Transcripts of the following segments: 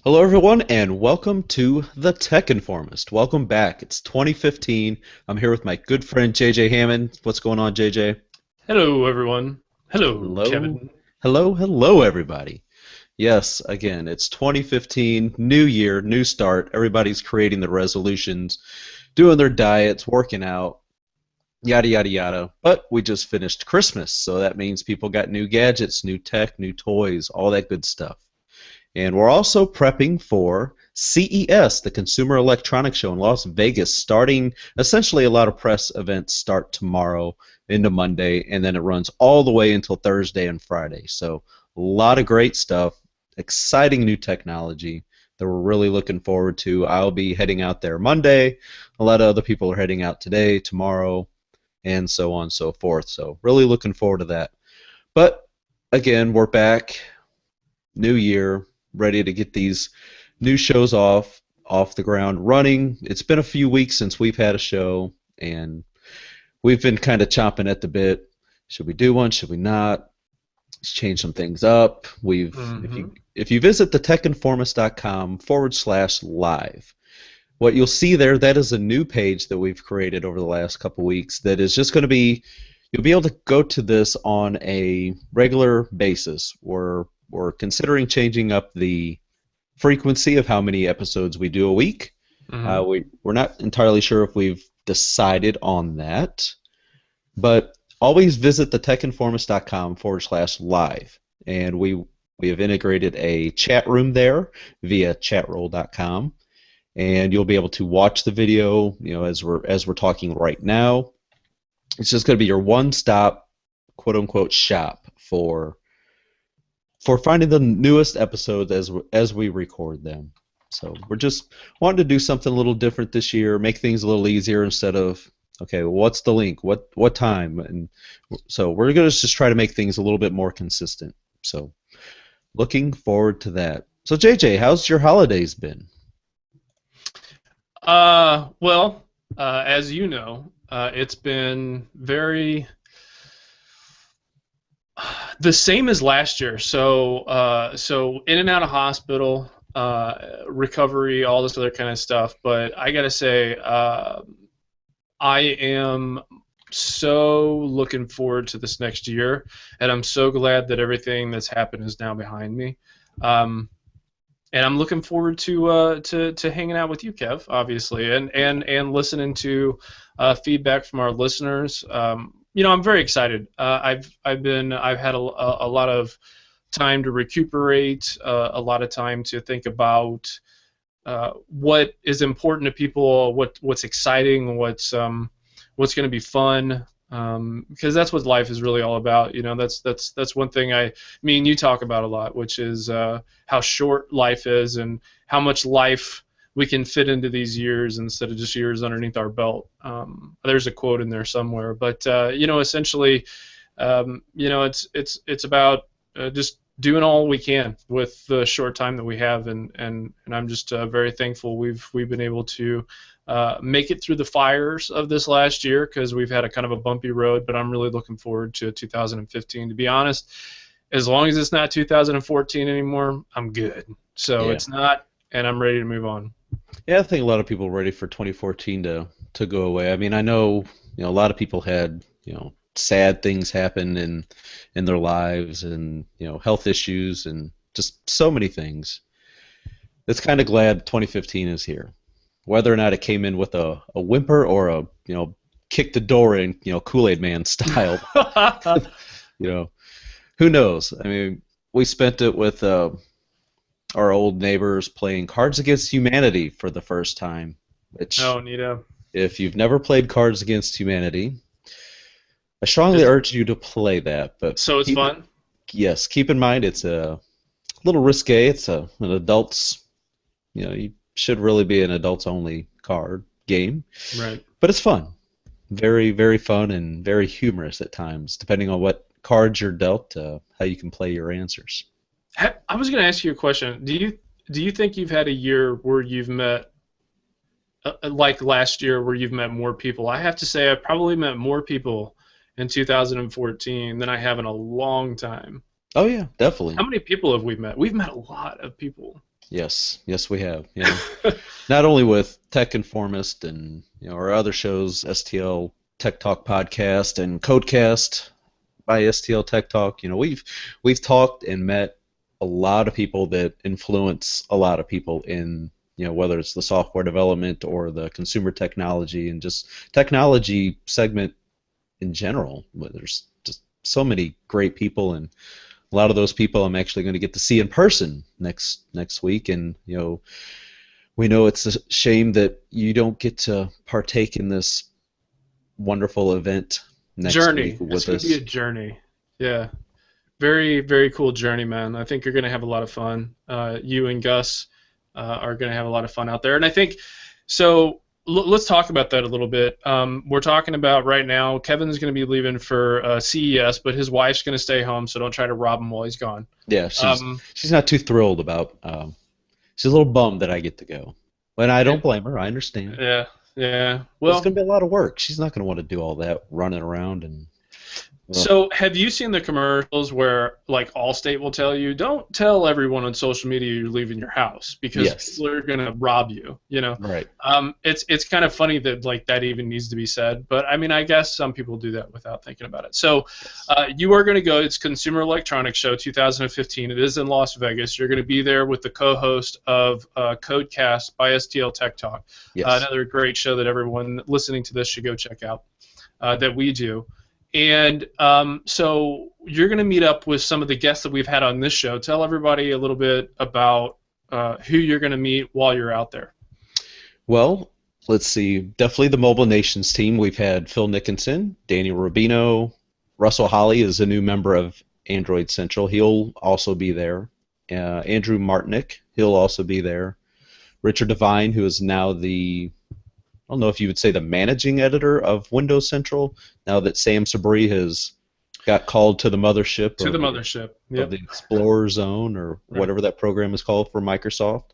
Hello, everyone, and welcome to the Tech Informist. Welcome back. It's 2015. I'm here with my good friend JJ Hammond. What's going on, JJ? Hello, everyone. Hello, Hello. Kevin. Hello, everybody. Yes, again, it's 2015, new year, new start. Everybody's creating the resolutions, doing their diets, working out, yada, yada, yada. But we just finished Christmas, so that means people got new gadgets, new tech, new toys, all that good stuff. And we're also prepping for CES, the Consumer Electronics Show in Las Vegas, starting essentially a lot of press events start tomorrow into Monday, and then it runs all the way until Thursday and Friday. So a lot of great stuff, exciting new technology that we're really looking forward to. I'll be heading out there Monday. A lot of other people are heading out today, tomorrow, and so on and so forth. So really looking forward to that. But again, we're back, new year, ready to get these new shows off the ground running. It's been a few weeks since we've had a show, and we've been kind of chomping at the bit. Should we do one? Should we not? Let's change some things up. Hmm. If you visit thetechinformist.com/live, what you'll see there, that is a new page that we've created over the last couple weeks that is just going to be, you'll be able to go to this on a regular basis. We're considering changing up the frequency of how many episodes we do a week. Hmm. We're not entirely sure if we've decided on that, but always visit thetechinformist.com/live, and we have integrated a chat room there via chatroll.com, and you'll be able to watch the video, as we're talking right now. It's just going to be your one-stop, quote unquote, shop for finding the newest episodes as we record them. So we're just wanting to do something a little different this year, make things a little easier instead of, okay, well, what's the link? What time? And so we're going to just try to make things a little bit more consistent. So looking forward to that. So JJ, how's your holidays been? Well, as you know, it's been very the same as last year. So in and out of hospital, recovery, all this other kind of stuff. But I gotta say, I am so looking forward to this next year, and I'm so glad that everything that's happened is now behind me. Um, and I'm looking forward to hanging out with you, Kev, obviously, and listening to feedback from our listeners. I'm very excited. I've had a lot of time to recuperate, a lot of time to think about what is important to people, what's exciting, what's going to be fun. Because that's what life is really all about. That's one thing me and you talk about a lot, which is how short life is and how much life we can fit into these years instead of just years underneath our belt. There's a quote in there somewhere, but essentially, it's about just doing all we can with the short time that we have, and I'm just very thankful we've been able to make it through the fires of this last year because we've had a kind of a bumpy road, but I'm really looking forward to 2015. To be honest, as long as it's not 2014 anymore, I'm good. So Yeah. it's not, and I'm ready to move on. Yeah, I think a lot of people are ready for 2014 to go away. I mean, I know, a lot of people had, sad things happen in their lives and, health issues and just so many things. It's kind of glad 2015 is here. Whether or not it came in with a whimper or a, kick the door in, Kool-Aid Man style, you know, who knows? I mean, we spent it with our old neighbors playing Cards Against Humanity for the first time, which, Oh, Nita. if you've never played Cards Against Humanity, I strongly Is it, urge you to play that. But so it's fun? yes, keep in mind it's a little risque. It's an adults, you should really be an adults only card game, Right. but it's fun. Very, very fun and very humorous at times, depending on what cards you're dealt, how you can play your answers. I was going to ask you a question. Do you think you've had a year where you've met like last year where you've met more people? I have to say I've probably met more people in 2014 than I have in a long time. Oh yeah, definitely. How many people have we met? We've met a lot of people. Yes, yes, we have. Not only with Tech Informist and our other shows, STL Tech Talk podcast and Codecast by STL Tech Talk. We've talked and met a lot of people that influence a lot of people in whether it's the software development or the consumer technology and just technology segment in general. There's just so many great people, and a lot of those people I'm actually going to get to see in person next week. And we know it's a shame that you don't get to partake in this wonderful event next week Journey. It's with going to be a us. journey. Yeah. Very, very cool journey, man. I think you're going to have a lot of fun. You and Gus are going to have a lot of fun out there. And I think, so let's talk about that a little bit. We're talking about right now, Kevin's going to be leaving for CES, but his wife's going to stay home, so don't try to rob him while he's gone. Yeah, she's Um, she's not too thrilled about. She's a little bummed that I get to go, and I don't it, blame her. I understand. yeah, yeah. But it's Well, going to be a lot of work. She's not going to want to do all that running around and. Well, so, have you seen the commercials where, like, Allstate will tell you, don't tell everyone on social media you're leaving your house because yes, people are gonna rob you. right. It's kind of funny that like that even needs to be said, but I mean, I guess some people do that without thinking about it. So, Yes, you are gonna go. It's Consumer Electronics Show 2015. It is in Las Vegas. You're gonna be there with the co-host of Codecast by STL Tech Talk, yes. another great show that everyone listening to this should go check out. That we do. And so you're going to meet up with some of the guests that we've had on this show. Tell everybody a little bit about who you're going to meet while you're out there. Well, let's see. Definitely the Mobile Nations team. We've had Phil Nickinson, Daniel Rubino, Russell Holly is a new member of Android Central. He'll also be there. Andrew Martinick, he'll also be there. Richard Devine, who is now I don't know if you would say the managing editor of Windows Central, now that Sam Sabri has got called to the mothership To the mothership. of Yep. the Explorer Zone or Right. whatever that program is called for Microsoft.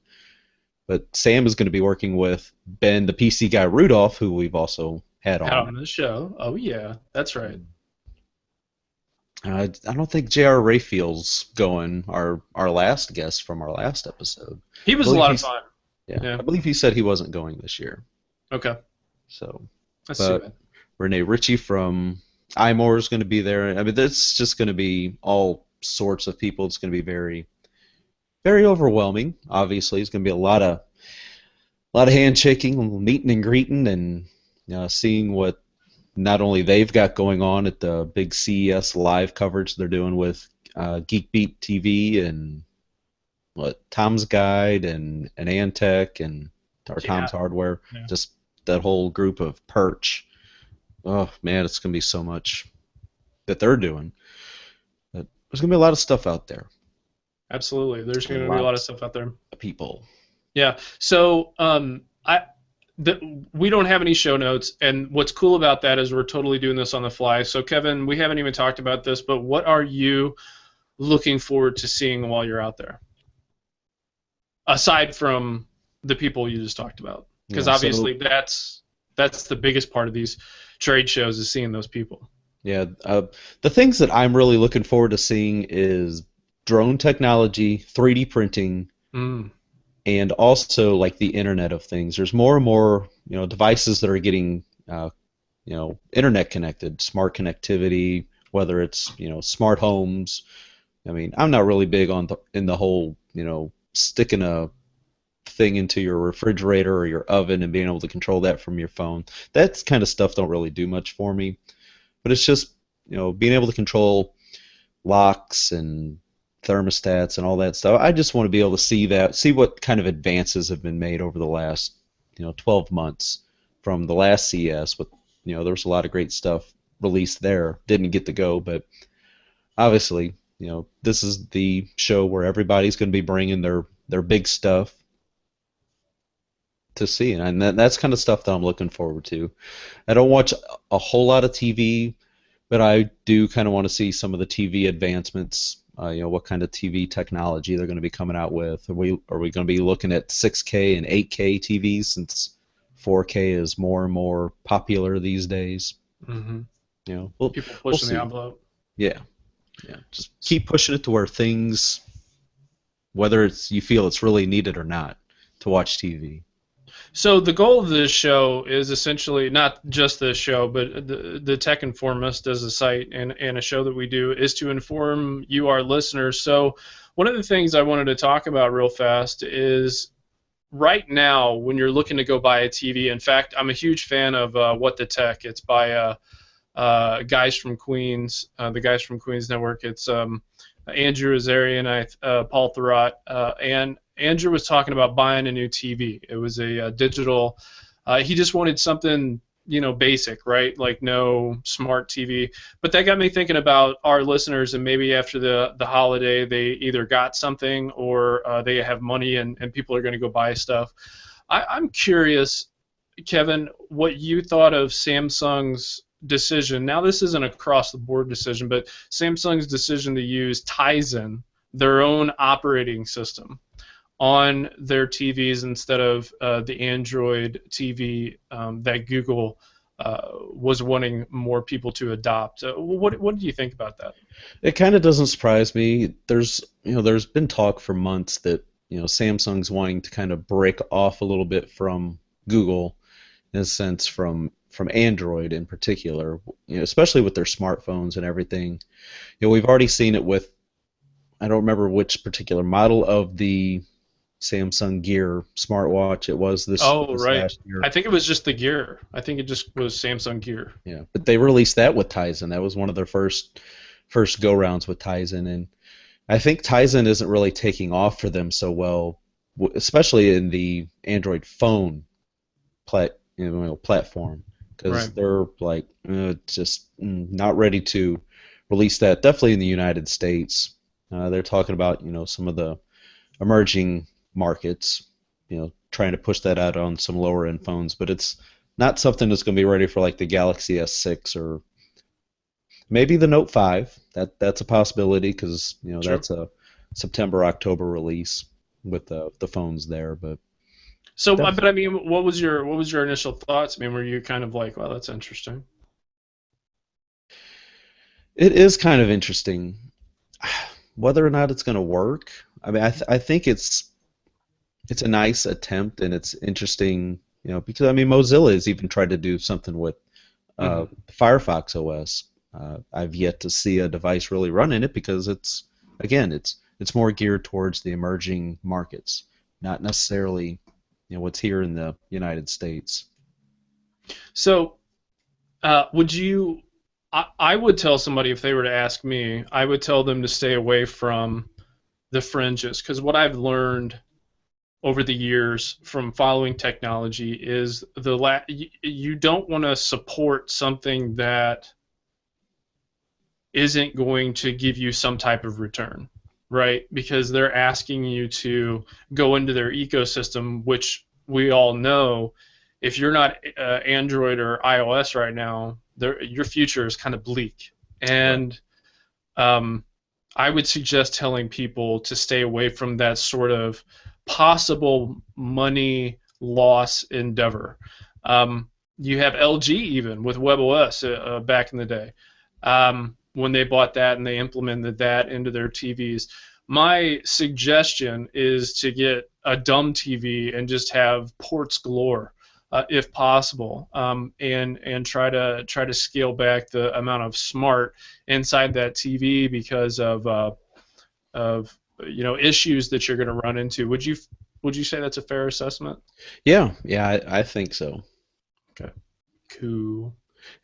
But Sam is going to be working with Ben, the PC guy Rudolph, who we've also had Had on. on the show. Oh yeah, that's right. I don't think J.R. Rayfield's going, our last guest from our last episode. He I was a believe lot of he's fun. yeah, Yeah. I believe he said he wasn't going this year. Okay. So, That's too but bad. Renee Ritchie from iMore is going to be there. I mean, that's just going to be all sorts of people. It's going to be very, very overwhelming. Obviously, it's going to be a lot of handshaking, meeting and greeting, and seeing what not only they've got going on at the big CES live coverage they're doing with Geek Beat TV and what Tom's Guide and Antec and or Yeah. Tom's Hardware, Yeah. just that whole group of Perch. Oh man, it's gonna be so much that they're doing. But there's gonna be a lot of stuff out there. Absolutely. There's A going to be a lot of lot stuff out there. of people. Yeah. So we don't have any show notes, and what's cool about that is we're totally doing this on the fly. So Kevin, we haven't even talked about this, but what are you looking forward to seeing while you're out there, aside from the people you just talked about? Because Yeah, so obviously that's the biggest part of these trade shows is seeing those people. yeah, the things that I'm really looking forward to seeing is drone technology, 3D printing, Mm, and also like the Internet of Things. There's more and more devices that are getting internet connected, smart connectivity, whether it's smart homes. I mean, I'm not really big on in the whole sticking a thing into your refrigerator or your oven and being able to control that from your phone. That kind of stuff don't really do much for me. But it's just being able to control locks and thermostats and all that stuff. I just want to be able to see what kind of advances have been made over the last 12 months from the last CES. But there was a lot of great stuff released there. Didn't get to go, but obviously this is the show where everybody's going to be bringing their big stuff to see, and that's kind of stuff that I'm looking forward to. I don't watch a whole lot of TV, but I do kind of want to see some of the TV advancements. What kind of TV technology they're going to be coming out with. Are we going to be looking at 6K and 8K TVs since 4K is more and more popular these days? hmm We'll People we'll pushing the see. envelope. Yeah, yeah. Just keep pushing it to where things whether it's you feel it's really needed or not to watch TV. So the goal of this show is essentially not just this show, but the Tech Informist as a site and a show that we do is to inform you, our listeners. So one of the things I wanted to talk about real fast is right now when you're looking to go buy a TV. In fact, I'm a huge fan of What the Tech. It's by guys from Queens, the guys from Queens Network. It's Andrew Azarian, Paul Thurrott, and Andrew was talking about buying a new TV. It was a digital. He just wanted something, basic, right? Like no smart TV. But that got me thinking about our listeners, and maybe after the holiday, they either got something or they have money, and people are going to go buy stuff. I'm curious, Kevin, what you thought of Samsung's decision. Now, this isn't a cross-the-board decision, but Samsung's decision to use Tizen, their own operating system, on their TVs instead of the Android TV that Google was wanting more people to adopt. What do you think about that? It kind of doesn't surprise me. There's been talk for months that Samsung's wanting to kind of break off a little bit from Google, in a sense from Android in particular, especially with their smartphones and everything. We've already seen it with, I don't remember which particular model of the Samsung Gear smartwatch it was Oh, this right. last year. I think it was just the Gear. I think it just was Samsung Gear. Yeah, but they released that with Tizen. That was one of their first go rounds with Tizen, and I think Tizen isn't really taking off for them so well, especially in the Android phone platform, because Right. they're like just not ready to release that. Definitely in the United States, they're talking about some of the emerging markets, trying to push that out on some lower end phones, but it's not something that's going to be ready for like the Galaxy S6 or maybe the Note 5. That's a possibility because True. that's a September October release with the phones there, but So, def- but I mean, what was your initial thoughts? I mean, were you kind of like, well, that's interesting? it is kind of interesting. Whether or not it's going to work, I mean, I think it's a nice attempt and it's interesting, because I mean Mozilla has even tried to do something with Hmm. Firefox OS. I've yet to see a device really running it because it's more geared towards the emerging markets, not necessarily what's here in the United States. So, would you? I would tell somebody if they were to ask me, I would tell them to stay away from the fringes because what I've learned over the years from following technology is you don't want to support something that isn't going to give you some type of return, right? Because they're asking you to go into their ecosystem, which we all know if you're not Android or iOS right now, your future is kind of bleak. Right. And um, I would suggest telling people to stay away from that sort of possible money loss endeavor. You have LG even with WebOS back in the day when they bought that and they implemented that into their TVs. My suggestion is to get a dumb TV and just have ports galore. If possible, and try to scale back the amount of smart inside that TV because of issues that you're going to run into. Would you say that's a fair assessment? Yeah, I think so. Okay. Cool.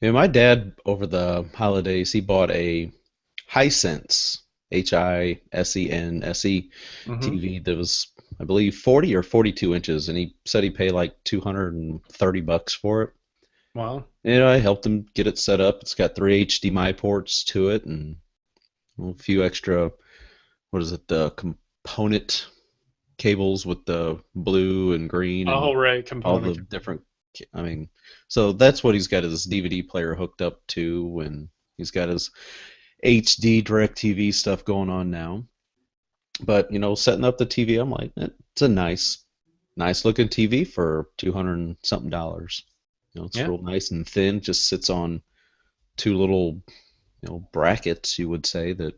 My dad over the holidays he bought a Hisense HISENSE Hmm. TV that was I believe 40 or 42 inches, and he said he paid like $230 for it. Wow. I helped him get it set up. It's got three HDMI ports to it and a few extra, what is it, the component cables with the blue and green Oh, and right. all the Component. different, I mean, so that's what he's got his DVD player hooked up to, and he's got his HD DirecTV stuff going on now. But setting up the TV, I'm like, it's a nice looking TV for 200 and something dollars. It's Yeah. real nice and thin. Just sits on two little brackets, you would say that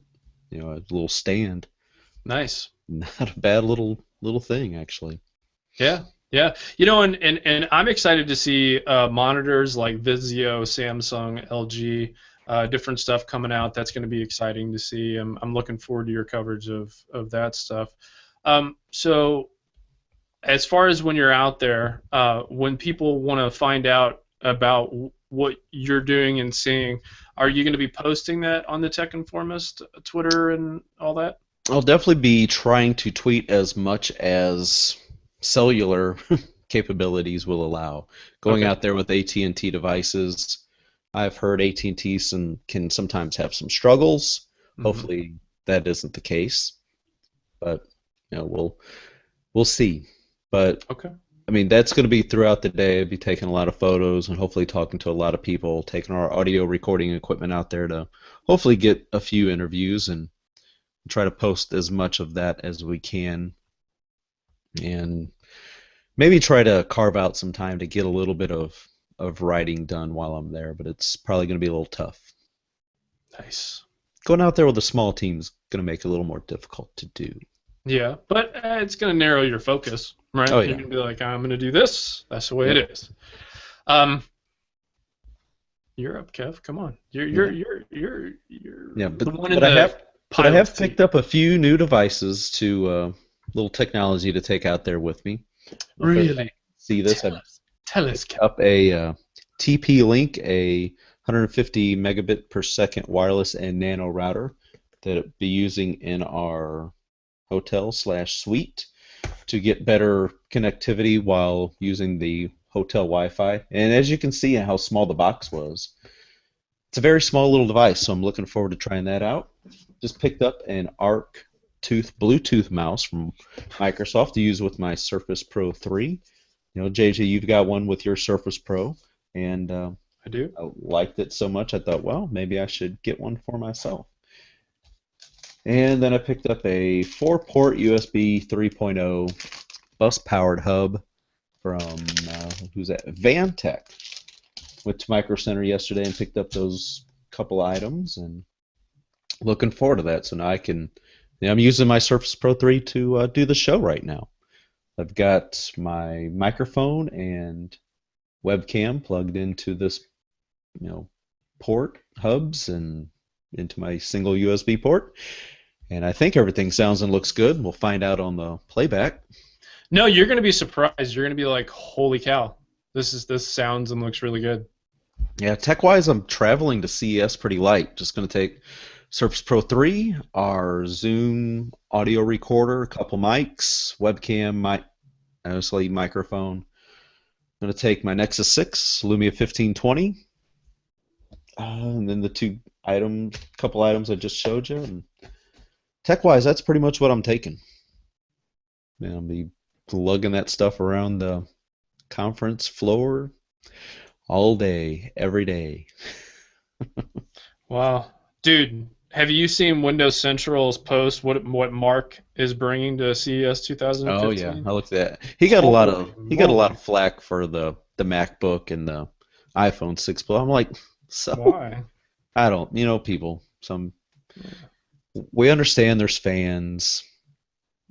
a little stand. Nice. Not a bad little thing actually. Yeah, yeah. And I'm excited to see monitors like Vizio, Samsung, LG, different stuff coming out. That's going to be exciting to see. I'm looking forward to your coverage of that stuff. So as far as when you're out there, when people want to find out about what you're doing and seeing, are you going to be posting that on the Tech Informist Twitter and all that? I'll definitely be trying to tweet as much as cellular capabilities will allow. Going Okay. out there with AT&T devices, I've heard AT&T can sometimes have some struggles. Hmm. Hopefully that isn't the case, but we'll see. But Okay. I mean, that's going to be throughout the day. I'll be taking a lot of photos and hopefully talking to a lot of people, taking our audio recording equipment out there to hopefully get a few interviews and try to post as much of that as we can, and maybe try to carve out some time to get a little bit of writing done while I'm there, but it's probably going to be a little tough. Nice. Going out there with a small team is going to make it a little more difficult to do. Yeah, but it's going to narrow your focus, right? Oh You're yeah, going to be like, I'm going to do this. That's the way it yep, is. Um, you're up, Kev. Come on. yeah, You're yeah. the one in But I the have but I pilot have seat. picked up a few new devices to little technology to take out there with me. I don't know if everybody Really? can see this. Tell I've us. Tell us, picked Kev. up a TP-Link, a 150 megabit per second wireless and nano router that it'll be using in our hotel slash suite to get better connectivity while using the hotel Wi-Fi. And as you can see how small the box was, it's a very small little device, so I'm looking forward to trying that out. Just picked up an Arc Tooth Bluetooth mouse from Microsoft to use with my Surface Pro 3. JJ, you've got one with your Surface Pro, and I do. I liked it so much I thought, well, maybe I should get one for myself. And then I picked up a 4-port USB 3.0 bus-powered hub from who's that? Vantech. Went to Micro Center yesterday and picked up those couple items, and looking forward to that. So now I'm using my Surface Pro 3 to do the show right now. I've got my microphone and webcam plugged into this, you know, port hubs and into my single USB port. And I think everything sounds and looks good. We'll find out on the playback. No, you're going to be surprised. You're going to be like, holy cow. This sounds and looks really good. Yeah, tech-wise, I'm traveling to CES pretty light. Just going to take Surface Pro 3, our Zoom audio recorder, a couple mics, webcam, obviously microphone. I'm going to take my Nexus 6, Lumia 1520, and then the couple items I just showed you. And tech-wise, that's pretty much what I'm taking. And I'll be lugging that stuff around the conference floor all day, every day. Wow. Dude, have you seen Windows Central's post what Mark is bringing to CES Oh yeah, 2015? I looked at that. Holy He got a lot moly. of flack for the MacBook and the iPhone 6 Plus. I'm like, so Why? I don't, people. We understand there's fans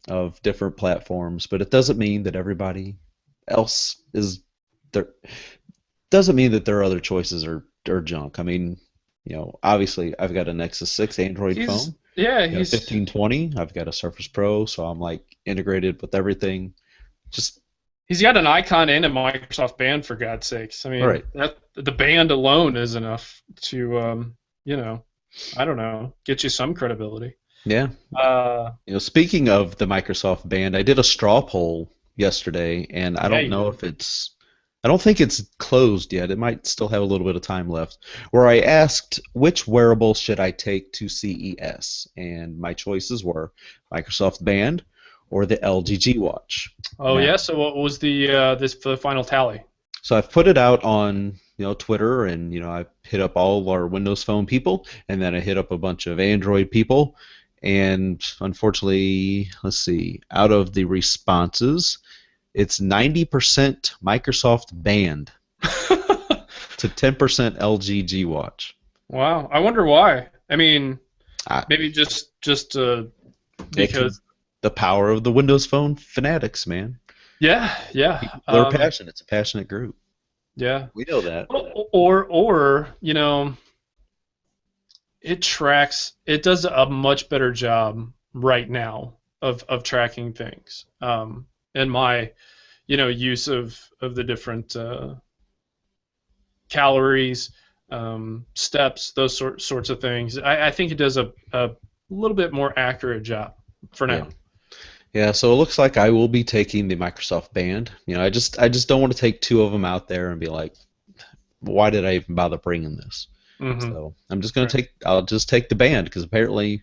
of different platforms, but it doesn't mean that everybody else is there. Doesn't mean that their other choices are junk. I mean, obviously I've got a Nexus 6 Android He's phone, yeah, got a he's 1520. I've got a Surface Pro, so I'm like integrated with everything. Just he's got an icon and a Microsoft band for God's sakes. I all mean, right. that the band alone is enough to you know, I don't know, get you some credibility. Yeah. Uh Speaking of the Microsoft band, I did a straw poll yesterday, and yeah, you did. I don't think it's closed yet. It might still have a little bit of time left, where I asked which wearable should I take to CES, and my choices were Microsoft Band or the LG G Watch. Oh Now, yeah, so what was the this for the final tally? so I've put it out on Twitter, and I hit up all of our Windows Phone people, and then I hit up a bunch of Android people, and unfortunately, let's see, out of the responses, it's 90% Microsoft Band to 10% LG G Watch. Wow, I wonder why. I mean, I, maybe just it could because. the power of the Windows Phone fanatics, man. Yeah, yeah, People are passionate. It's a passionate group. yeah. We know that. Or it does a much better job right now of tracking things. And my, use of the different calories, steps, those sorts of things. I think it does a little bit more accurate job for Yeah. now. Yeah, so it looks like I will be taking the Microsoft Band. I just don't want to take two of them out there and be like, why did I even bother bringing this? Hmm. So I'm just gonna Right. take. I'll just take the band because apparently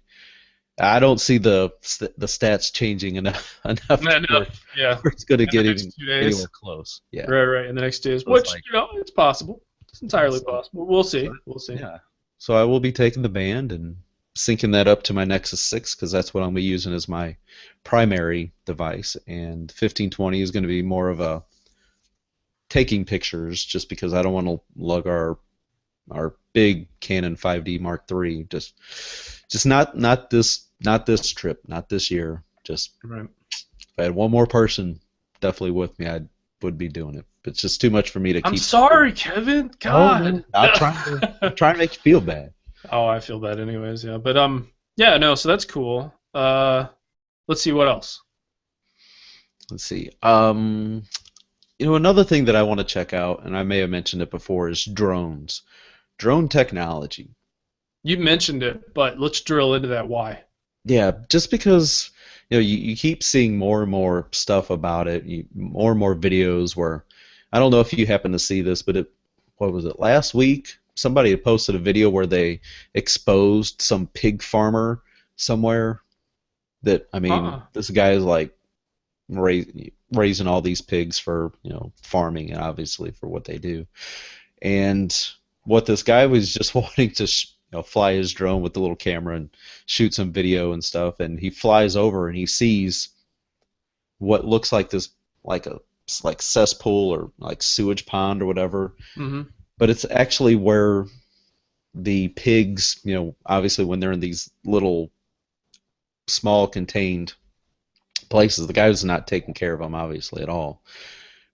I don't see the stats changing enough enough to Not enough. Yeah. where it's gonna In the get next even 2 days. anywhere close. Yeah. Right. Right. In the next 2 days, So it's which like it's possible. It's yeah. entirely possible. We'll see. We'll see. Yeah. So I will be taking the band and syncing that up to my Nexus 6 because that's what I'm gonna be using as my primary device, and 1520 is going to be more of a taking pictures just because I don't want to lug our big Canon 5D Mark III. Just not this trip, not this year. Just Right. if I had one more person definitely with me, I would be doing it. It's just too much for me to I'm keep. sorry, Kevin. No, no, God. not trying to trying to make you feel bad. Oh, I feel bad anyways, yeah. But yeah, no, so that's cool. Let's see what else. Let's see. Another thing that I want to check out, and I may have mentioned it before, is drones. Drone technology. You mentioned it, but let's drill into that why. Yeah, just because you keep seeing more and more stuff about it, more and more videos where I don't know if you happen to see this, but what was it, last week? Somebody had posted a video where they exposed some pig farmer somewhere that, I mean, Uh-uh. this guy is like raising all these pigs for, farming and obviously for what they do. And what this guy was just wanting to fly his drone with the little camera and shoot some video and stuff, and he flies over and he sees what looks like this like a like cesspool or like sewage pond or whatever, Mm-hmm. but it's actually where the pigs, obviously when they're in these little small contained places, the guy was not taking care of them obviously at all.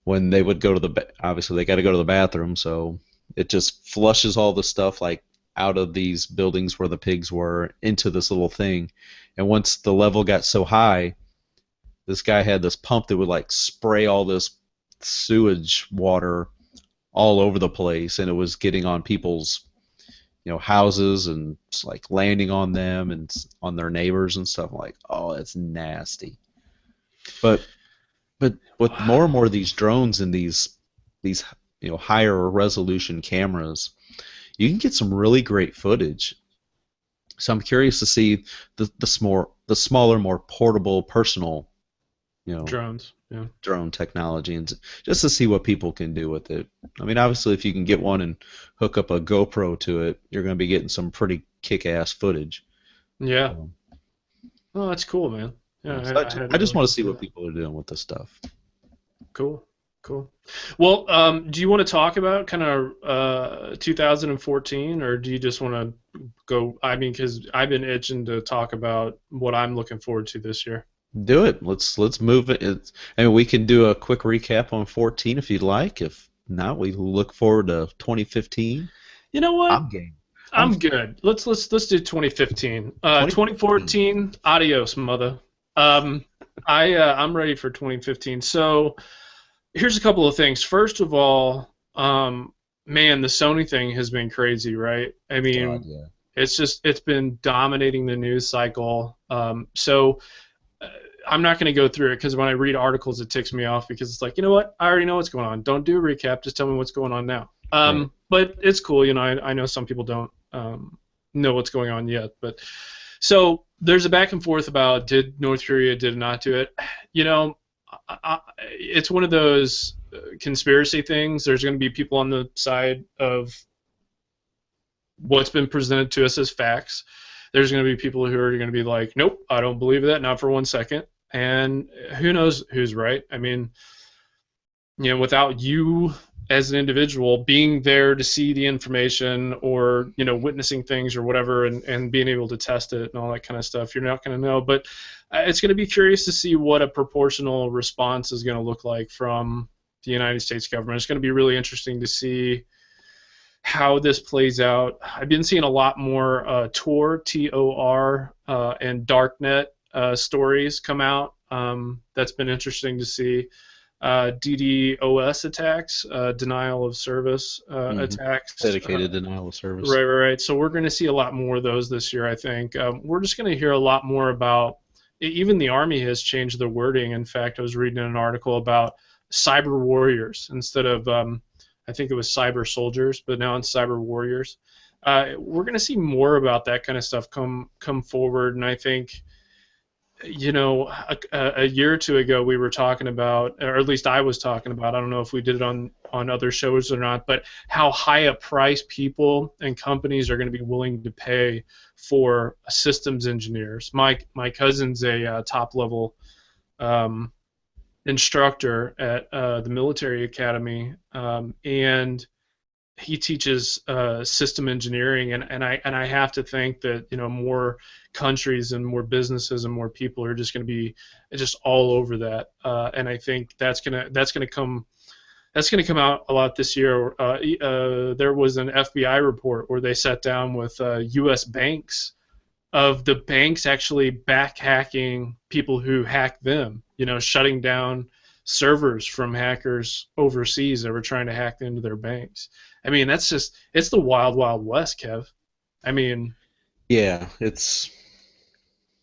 When they would go to obviously they got to go to the bathroom, so it just flushes all the stuff like out of these buildings where the pigs were into this little thing. And once the level got so high, this guy had this pump that would like spray all this sewage water all over the place, and it was getting on people's houses and like landing on them and on their neighbors and stuff. I'm like, oh, that's nasty. But with more and more of these drones and these higher resolution cameras, you can get some really great footage. So I'm curious to see the smaller, more portable, personal, you know, Drones. Yeah. drone technology, and just to see what people can do with it. I mean, obviously, if you can get one and hook up a GoPro to it, you're going to be getting some pretty kick-ass footage. Yeah. So, Oh, that's cool, man. Yeah, yeah, so I I hadn't just really want to see considered what that. people are doing with this stuff. Cool. Cool. Well, do you want to talk about kind of 2014, or do you just want to go? I mean, because I've been itching to talk about what I'm looking forward to this year. Do it. Let's move it. I mean, we can do a quick recap on 14 if you'd like. If not, we look forward to 2015. You know what? I'm game. I'm I'm good. Let's do 2015. 2015. 2014, adios, mother. Um, I'm ready for 2015. So here's a couple of things. First of all, man, the Sony thing has been crazy, right? I God, mean, yeah. it's been dominating the news cycle. So uh, I'm not going to go through it because when I read articles, it ticks me off because it's like, you know what? I already know what's going on. Don't do a recap. Just tell me what's going on now. Right. But it's cool. I know some people don't know what's going on yet. But so there's a back and forth about did North Korea did not do it. You know, it's one of those conspiracy things. There's going to be people on the side of what's been presented to us as facts. There's going to be people who are going to be like, nope, I don't believe that, not for 1 second. And who knows who's right? I mean, without you as an individual being there to see the information or, witnessing things or whatever and being able to test it and all that kind of stuff, you're not going to know. But it's going to be curious to see what a proportional response is going to look like from the United States government. It's going to be really interesting to see how this plays out. I've been seeing a lot more Tor, Tor, and Darknet stories come out. That's been interesting to see. DDoS attacks, denial of service Hmm. attacks. Dedicated denial of service. Right, right, right. So we're going to see a lot more of those this year, I think. We're just going to hear a lot more about. Even the Army has changed the wording. In fact, I was reading an article about cyber warriors instead of, I think it was cyber soldiers, but now it's cyber warriors. We're going to see more about that kind of stuff come forward, and I think a year or two ago we were talking about, or at least I was talking about, I don't know if we did it on other shows or not, but how high a price people and companies are going to be willing to pay for systems engineers. My cousin's a top level um, instructor at the military academy, and he teaches system engineering, and I have to think that more countries and more businesses and more people are just going to be just all over that, and I think that's gonna come out a lot this year. There was an FBI report where they sat down with U.S. banks, of the banks actually back hacking people who hack them, shutting down servers from hackers overseas that were trying to hack into their banks. I mean, it's the wild, wild west, Kev. I mean, Yeah, it's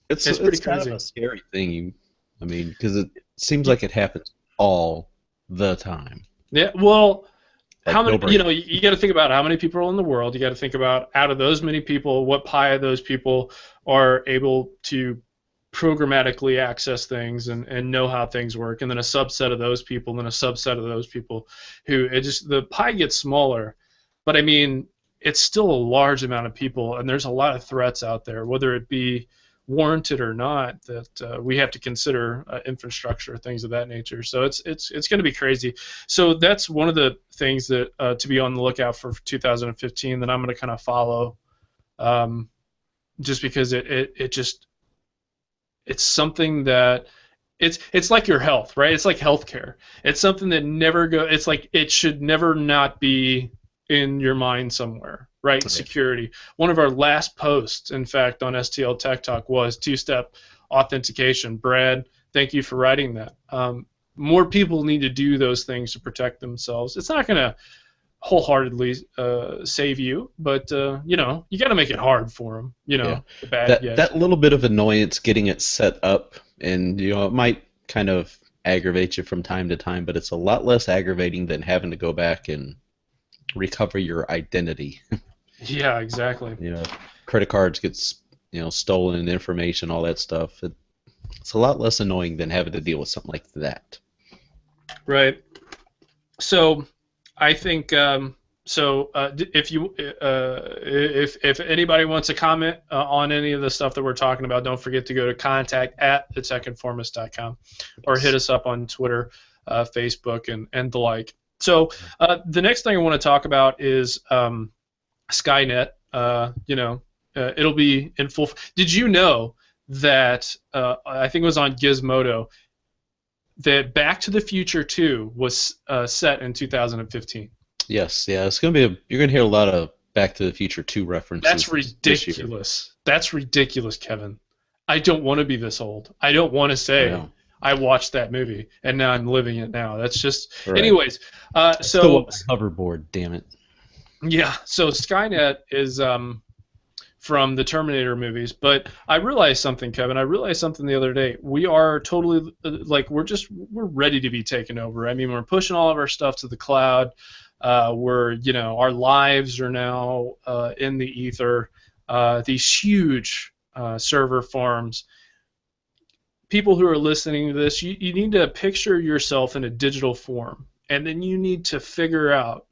it's pretty it's kind of a crazy. scary thing. I mean, because it seems Y- like it happens all the time. Yeah, well, how Like many, no break. you got to think about how many people are in the world. You got to think about out of those many people, what pie of those people are able to programmatically access things and know how things work, and then a subset of those people, and then a subset of those people who it just the pie gets smaller. But I mean, it's still a large amount of people, and there's a lot of threats out there, whether it be warranted or not, that we have to consider infrastructure, things of that nature. So it's going to be crazy. So that's one of the things that to be on the lookout for 2015 that I'm going to kind of follow, um, just because it's something that it's like your health, right? It's like healthcare. It's something that never go. It's like it should never not be in your mind somewhere, right? Right. Security. One of our last posts, in fact, on STL Tech Talk was two-step authentication. Brad, thank you for writing that. More people need to do those things to protect themselves. It's not going to wholeheartedly save you, but you got to make it hard for them. Yeah. The bad That guys. little bit of annoyance getting it set up, and it might kind of aggravate you from time to time, but it's a lot less aggravating than having to go back and recover your identity. Yeah, exactly. You know, credit cards gets stolen, information, all that stuff. It's a lot less annoying than having to deal with something like that. Right. So I think if you if anybody wants to comment on any of the stuff that we're talking about, don't forget to go to contact at thetechinformist.com or hit Yes. us up on Twitter, Facebook, and the like. So the next thing I want to talk about is Skynet. It'll be in full. Did you know that I think it was on Gizmodo that Back to the Future 2 was set in 2015. Yes, yeah, it's gonna be you're gonna hear a lot of Back to the Future 2 That's references this year. ridiculous. That's ridiculous, Kevin. I don't want to be this old. I don't want to I say know. I watched that movie and now I'm living it now. That's just. Right. Anyways, I still so want my hoverboard, damn it. yeah, so Skynet is from the Terminator movies. But I realized something, Kevin. I realized something the other day. We are totally like we're ready to be taken over. I mean, we're pushing all of our stuff to the cloud. Our lives are now in the ether. These huge server farms. People who are listening to this, you need to picture yourself in a digital form, and then you need to figure out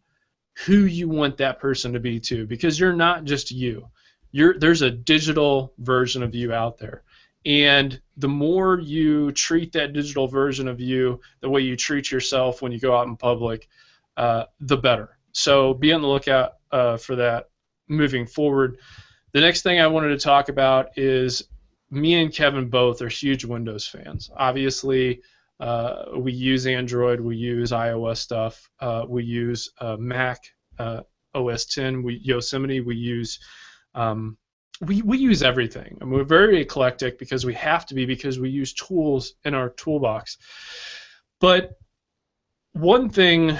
who you want that person to be too, because you're not just you. There's a digital version of you out there, and the more you treat that digital version of you the way you treat yourself when you go out in public, the better. So be on the lookout for that moving forward. The next thing I wanted to talk about is me and Kevin both are huge Windows fans. Obviously, we use Android, we use iOS stuff, we use Mac, OS 10, Yosemite, um, we use everything. And we're very eclectic because we have to be, because we use tools in our toolbox. But one thing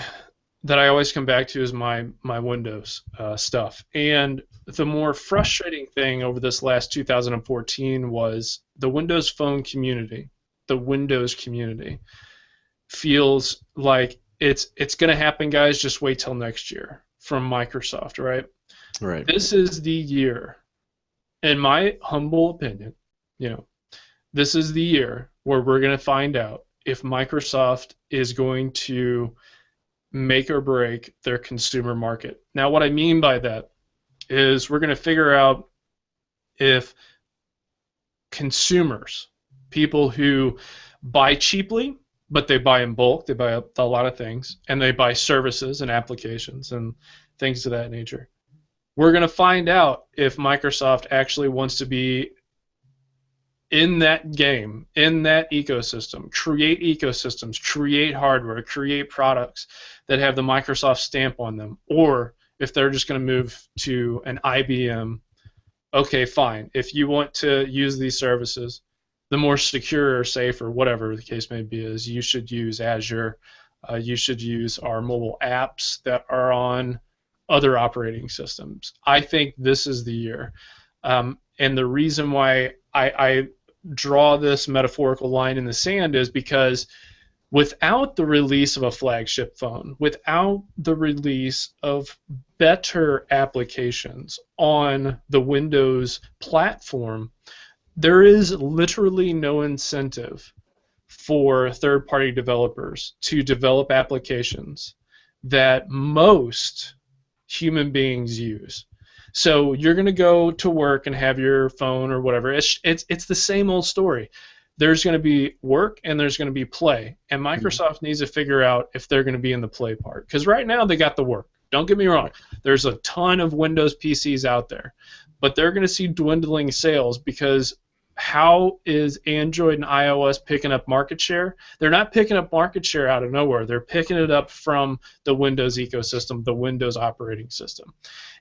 that I always come back to is my Windows stuff. And the more frustrating thing over this last 2014 was the Windows Phone community. The Windows community feels like it's going to happen, guys. Just wait till next year from Microsoft, right? Right. This is the year, in my humble opinion, this is the year where we're going to find out if Microsoft is going to make or break their consumer market. Now, what I mean by that is we're going to figure out if consumers, people who buy cheaply, but they buy in bulk, they buy a lot of things, and they buy services and applications and things of that nature. We're going to find out if Microsoft actually wants to be in that game, in that ecosystem, create ecosystems, create hardware, create products that have the Microsoft stamp on them, or if they're just going to move to an IBM. Okay, fine. If you want to use these services, the more secure or safe or whatever the case may be is, you should use Azure. You should use our mobile apps that are on other operating systems. I think this is the year. And the reason why I draw this metaphorical line in the sand is because without the release of a flagship phone, without the release of better applications on the Windows platform, there is literally no incentive for third-party developers to develop applications that most human beings use. So you're going to go to work and have your phone or whatever. It's the same old story. There's going to be work and there's going to be play. And Microsoft needs to figure out if they're going to be in the play part. Because right now they got the work. Don't get me wrong. There's a ton of Windows PCs out there. But they're going to see dwindling sales because how is Android and iOS picking up market share? They're not picking up market share out of nowhere. They're picking it up from the Windows ecosystem, the Windows operating system.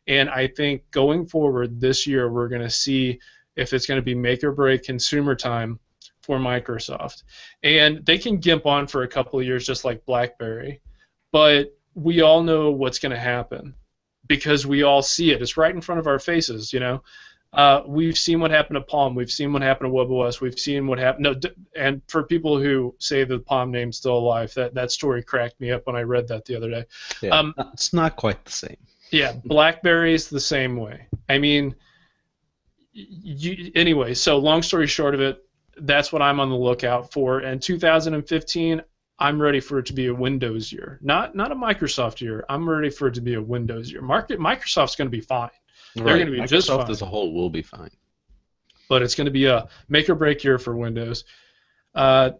And I think going forward this year, we're going to see if it's going to be make or break consumer time for Microsoft. And they can gimp on for a couple of years just like BlackBerry, but we all know what's going to happen because we all see it. It's right in front of our faces, We've seen what happened to Palm. We've seen what happened to WebOS. We've seen what happened. No, and for people who say the Palm name's still alive, that story cracked me up when I read that the other day. Yeah, it's not quite the same. Yeah, BlackBerry's the same way. I mean, anyway, so long story short of it, that's what I'm on the lookout for. And 2015, I'm ready for it to be a Windows year, not a Microsoft year. I'm ready for it to be a Windows year. Microsoft's going to be fine. They're going to be just fine. Microsoft as a whole will be fine. But it's going to be a make or break year for Windows. The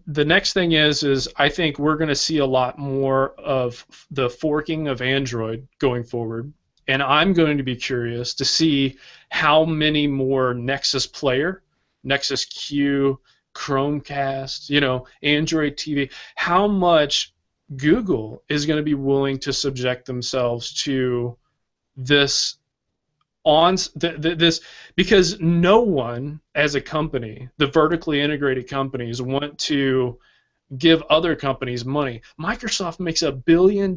next thing is I think we're going to see a lot more of the forking of Android going forward, and I'm going to be curious to see how many more Nexus Player, Nexus Q, Chromecast, Android TV, how much Google is going to be willing to subject themselves to this because no one as a company, the vertically integrated companies, want to give other companies money. Microsoft makes $1 billion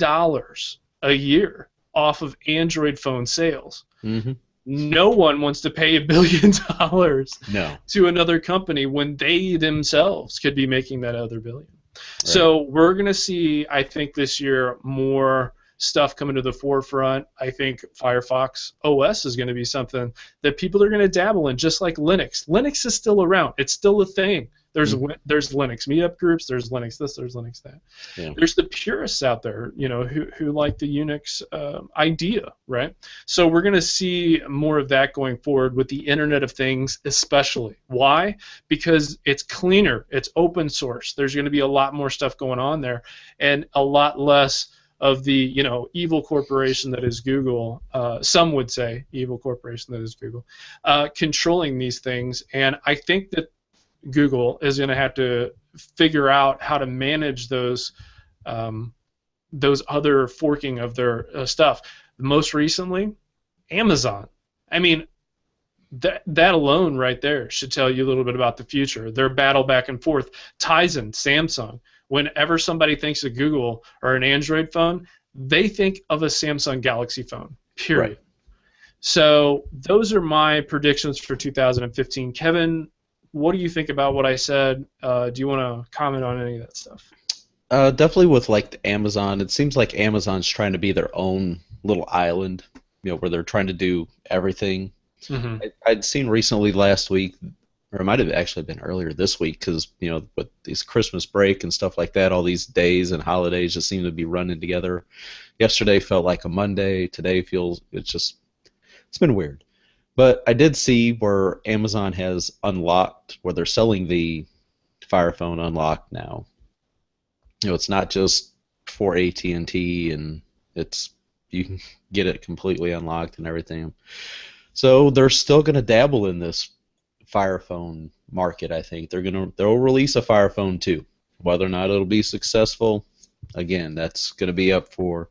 a year off of Android phone sales. Mm-hmm. No one wants to pay $1 billion no. to another company when they themselves could be making that other billion. Right. So we're going to see, I think, this year more stuff coming to the forefront. I think Firefox OS is going to be something that people are going to dabble in, just like Linux. Linux is still around. It's still a thing. There's Linux meetup groups. There's Linux this. There's Linux that. Yeah. There's the purists out there, who like the Unix idea, right? So we're going to see more of that going forward with the Internet of Things, especially. Why? Because it's cleaner. It's open source. There's going to be a lot more stuff going on there, and a lot less of the evil corporation that is Google. Some would say evil corporation that is Google, controlling these things. And I think that Google is going to have to figure out how to manage those other forking of their stuff. Most recently, Amazon. I mean, that alone right there should tell you a little bit about the future. Their battle back and forth. Tizen, Samsung. Whenever somebody thinks of Google or an Android phone, they think of a Samsung Galaxy phone. Period. Right. So those are my predictions for 2015. Kevin, what do you think about what I said? Do you want to comment on any of that stuff? Definitely with like the Amazon. It seems like Amazon's trying to be their own little island, where they're trying to do everything. Mm-hmm. I'd seen recently last week, or it might have actually been earlier this week, because with these Christmas break and stuff like that, all these days and holidays just seem to be running together. Yesterday felt like a Monday. Today it's been weird. But I did see where Amazon has unlocked, where they're selling the Fire Phone unlocked now. It's not just for AT&T, and you can get it completely unlocked and everything. So they're still going to dabble in this Fire Phone market. I think they'll release a Fire Phone 2. Whether or not it'll be successful, again, that's going to be up for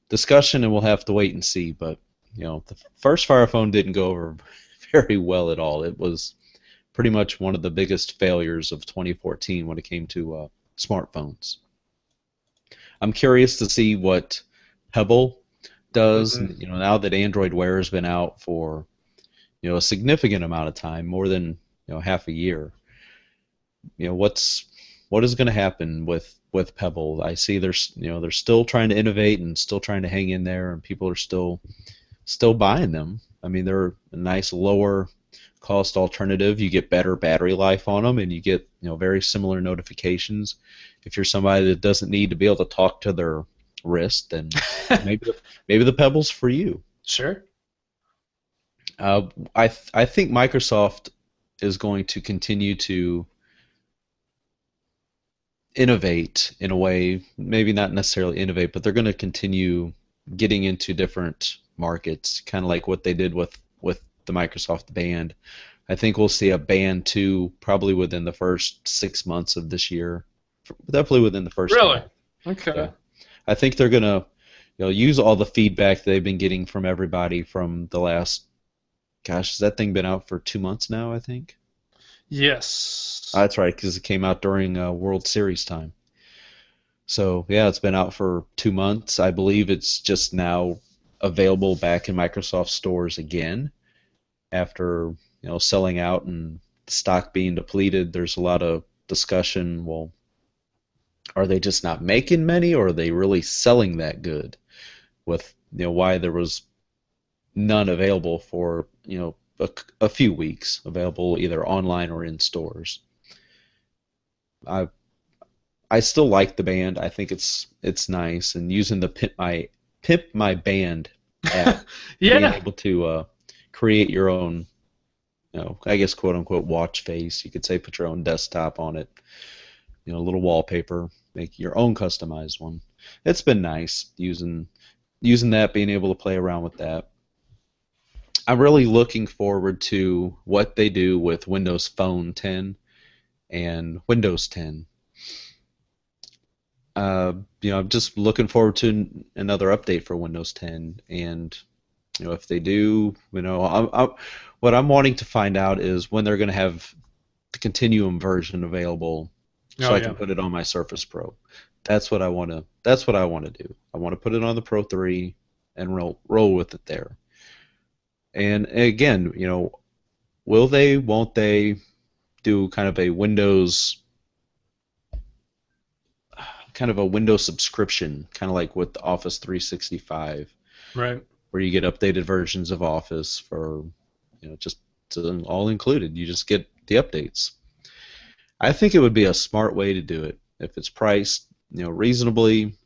discussion, and we'll have to wait and see. But the first Fire Phone didn't go over very well at all. It was pretty much one of the biggest failures of 2014 when it came to smartphones. I'm curious to see what Pebble does. Mm-hmm. Now that Android Wear has been out for a significant amount of time, more than half a year. What is going to happen with Pebble? I see they're still trying to innovate and still trying to hang in there, and people are still buying them. I mean, they're a nice lower cost alternative. You get better battery life on them, and you get very similar notifications. If you're somebody that doesn't need to be able to talk to their wrist, then maybe the Pebble's for you. Sure. I think Microsoft is going to continue to innovate in a way, maybe not necessarily innovate, but they're going to continue getting into different markets, kind of like what they did with the Microsoft Band. I think we'll see a Band 2 probably within the first 6 months of this year. Definitely within the first Really? half. Okay. Yeah. I think they're going to use all the feedback they've been getting from everybody from the last, gosh, has that thing been out for 2 months now, I think? Yes. That's right, because it came out during World Series time. So, yeah, it's been out for 2 months. I believe it's just now available back in Microsoft stores again after, selling out and the stock being depleted. There's a lot of discussion, well, are they just not making many, or are they really selling that good? With why there was none available for a few weeks, available either online or in stores. I still like the Band. I think it's nice, and using the Pimp My Band app, being Yeah. able to create your own, I guess quote unquote watch face. You could say put your own desktop on it, a little wallpaper, make your own customized one. It's been nice using that, being able to play around with that. I'm really looking forward to what they do with Windows Phone 10 and Windows 10. I'm just looking forward to another update for Windows 10, and if they do, what I'm wanting to find out is when they're going to have the Continuum version available, so Oh I yeah. can put it on my Surface Pro. That's what I want to. That's what I want to do. I want to put it on the Pro 3 and roll with it there. And again, will they? Won't they do kind of a Windows subscription, kind of like with Office 365, Right. where you get updated versions of Office for, just all included. You just get the updates. I think it would be a smart way to do it if it's priced, reasonably.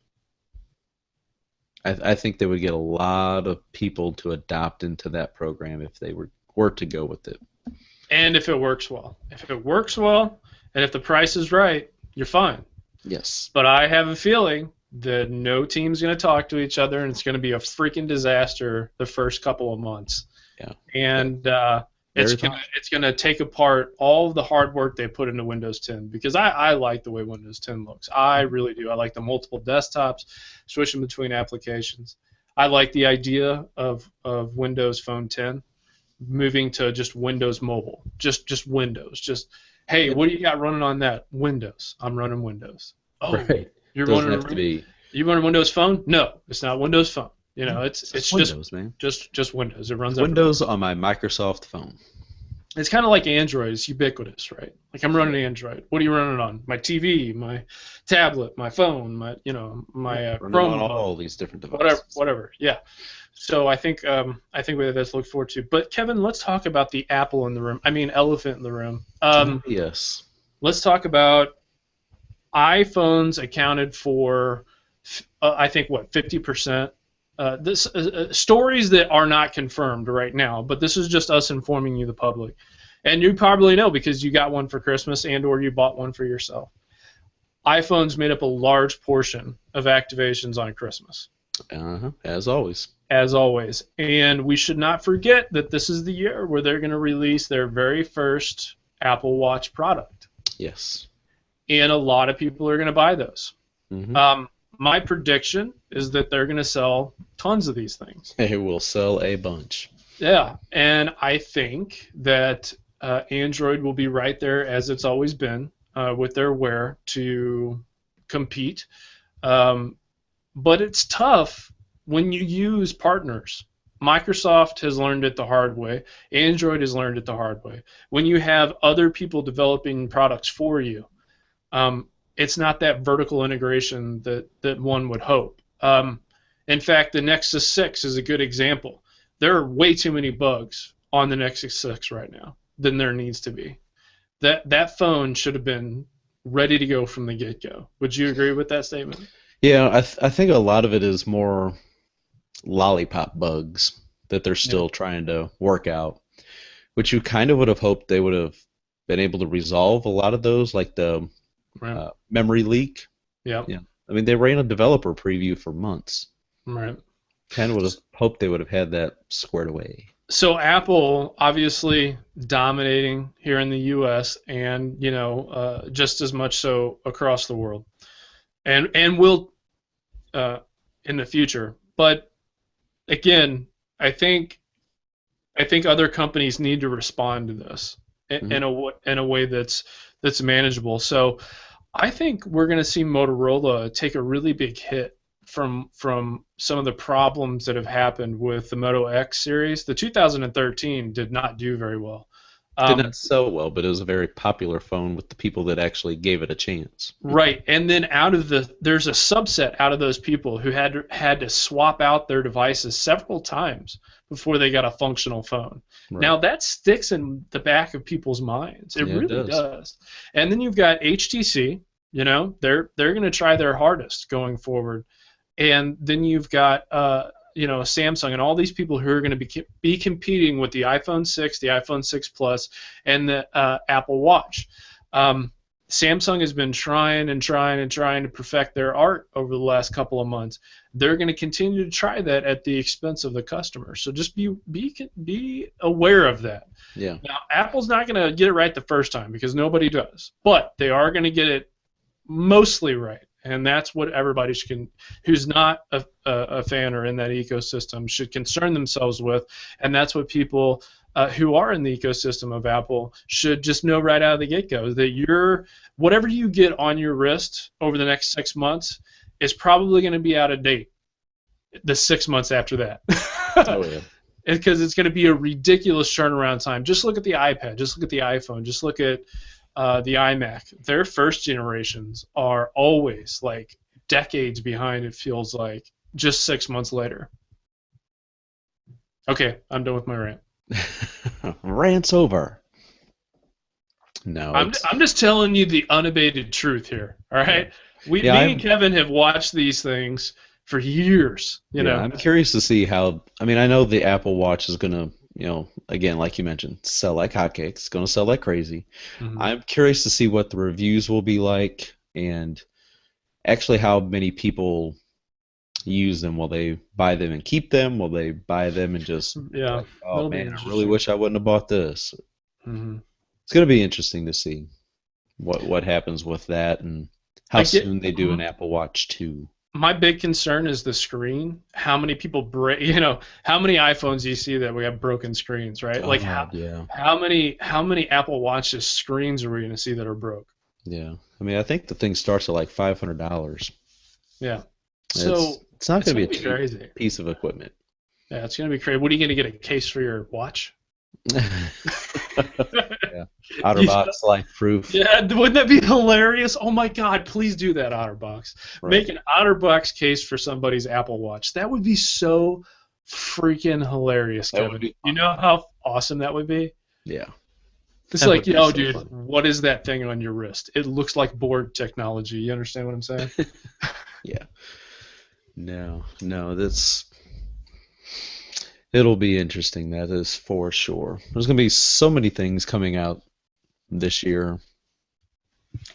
I think they would get a lot of people to adopt into that program if they were to go with it. And if it works well. If it works well, and if the price is right, you're fine. Yes. But I have a feeling that no team's going to talk to each other, and it's going to be a freaking disaster the first couple of months. Yeah. And Very it's gonna take apart all of the hard work they put into Windows 10, because I like the way Windows 10 looks. I really do. I like the multiple desktops, switching between applications. I like the idea of Windows Phone 10 moving to just Windows Mobile, just Windows. Just, hey, It, what do you got running on that? Windows. I'm running Windows. Oh, right. you're Doesn't running have to be you running Windows Phone? No, it's not Windows Phone. You know, it's just just Windows, man. just Windows. It runs It's everywhere. Windows on my Microsoft phone. It's kind of like Android. It's ubiquitous, right? Like I'm running Android. What are you running on? My TV, my tablet, my phone, my Running on Chromebook, all these different whatever, devices. whatever. Yeah. So I think we have that to look forward to. But Kevin, let's talk about the apple in the room. I mean, elephant in the room. Yes. Let's talk about iPhones accounted for, I think, what, 50%. This stories that are not confirmed right now, but this is just us informing you, the public, and you probably know because you got one for Christmas and/or you bought one for yourself. iPhones made up a large portion of activations on Christmas, As always. as always, and we should not forget that this is the year where they're going to release their very first Apple Watch product, Yes. and a lot of people are going to buy those. Hmm. My prediction is that they're going to sell tons of these things. It will sell a bunch. Yeah, and I think that Android will be right there as it's always been with their Wear to compete. But it's tough when you use partners. Microsoft has learned it the hard way. Android has learned it the hard way. When you have other people developing products for you, it's not that vertical integration that one would hope. In fact, the Nexus 6 is a good example. There are way too many bugs on the Nexus 6 right now than there needs to be. That phone should have been ready to go from the get-go. Would you agree with that statement? Yeah, I think a lot of it is more lollipop bugs that they're Yeah. still trying to work out, which you kind of would have hoped they would have been able to resolve a lot of those, like the Right. memory leak. Yeah. Yeah. I mean, they ran a developer preview for months. Right. Kind of would have hoped they would have had that squared away. So Apple obviously dominating here in the U.S. and just as much so across the world, and will in the future. But again, I think other companies need to respond to this Mhm. in a way that's manageable. So I think we're going to see Motorola take a really big hit from some of the problems that have happened with the Moto X series. The 2013 did not do very well. Did not sell well, but it was a very popular phone with the people that actually gave it a chance. Right, and then there's a subset out of those people who had to swap out their devices several times before they got a functional phone. Right. Now that sticks in the back of people's minds. It Yeah, it really does. does. And then you've got HTC. They're going to try their hardest going forward. And then you've got Samsung and all these people who are going to be competing with the iPhone 6, the iPhone 6 Plus, and the Apple Watch. Samsung has been trying to perfect their art over the last couple of months. They're going to continue to try that at the expense of the customer. So just be aware of that. Yeah. Now, Apple's not going to get it right the first time because nobody does, but they are going to get it mostly right. And that's what everybody who's not a fan or in that ecosystem should concern themselves with. And that's what people who are in the ecosystem of Apple should just know right out of the get-go, that whatever you get on your wrist over the next 6 months is probably going to be out of date the 6 months after that. Oh yeah. Because it's going to be a ridiculous turnaround time. Just look at the iPad. Just look at the iPhone. Just look at the iMac. Their first generations are always like decades behind, it feels like, just 6 months later. Okay, I'm done with my rant. Rant's over. No, I'm just telling you the unabated truth here. All right, me and Kevin have watched these things for years. I'm curious to see how. I mean, I know the Apple Watch is gonna, again, like you mentioned, sell like hotcakes. It's gonna sell like crazy. Mhm. I'm curious to see what the reviews will be like, and actually how many people use them. Will they buy them and keep them? Will they buy them and just Yeah, like, oh that'll be man, I really interesting. wish I wouldn't have bought this. Hmm. It's going to be interesting to see what happens with that and how I get. soon they do an Apple Watch 2. My big concern is the screen. How many people break? How many iPhones do you see that we have broken screens, right? Like Oh, yeah. how many Apple Watches screens are we going to see that are broke? Yeah. I mean, I think the thing starts at like $500. Yeah. It's So it's not it's going to be going a to be cheap crazy. piece of equipment. Yeah, it's going to be crazy. What are you going to get a case for your watch? Yeah. Outer You box life proof. Yeah, wouldn't that be hilarious? Oh my God, please do that, OtterBox. Right. Make an OtterBox case for somebody's Apple Watch. That would be so freaking hilarious, That would Kevin. be You fun. know how awesome that would be? Yeah. It's That like, would be so dude, fun. what is that thing on your wrist? It looks like board technology. You understand what I'm saying? Yeah. No, no, that's it'll be interesting, that is for sure. There's gonna be so many things coming out this year.